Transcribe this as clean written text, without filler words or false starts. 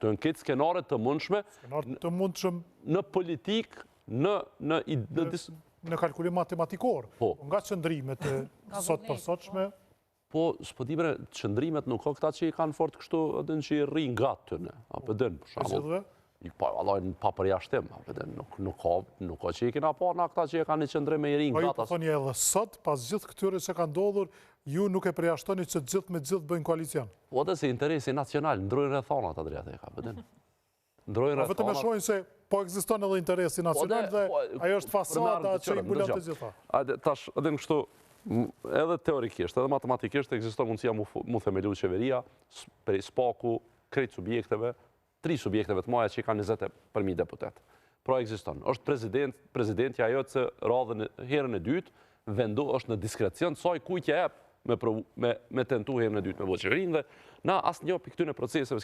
Këto janë këtë skenare të mundshme në politikë, në kalkulim matematikor, nga qëndrimet e sot përsoqme. Po, s'pëtimre, qëndrimet nuk ka këta që i kanë fort kështu, edhe që i rrinë nga të të në. Apëdën, për shambull. Allojnë pa përjashtim, nuk ka që i kena pa nga këta që i kanë i qëndrim e i rrinë nga të. Po, ju përthoni edhe sot, pas gjithë këtyre që kanë ndodhur, ju nuk e përjashtoni që gjithë me gjithë bëjnë koalicion. Po, dhe se interesi nacional, ndrojnë rrethonat, Adriate, apëdën. Vetëm e shojnë se po ekziston edhe interesi nacional dhe ajo është fasada që i mbulon të gjitha. Tash, edhe në kështu, edhe teorikisht, edhe matematikisht, ekziston mundësia mu themelu qeveria, prej spaku, krejt subjekteve, 3 subjekteve të maja që i ka 20.000 deputet. Pra ekziston. Është prezidentja ajo që radhën herën e dytë, vendu është në diskrecion, saj kujtja e me tentu herën e dytë me vo qeverinë dhe na asë një për këtyne proceseve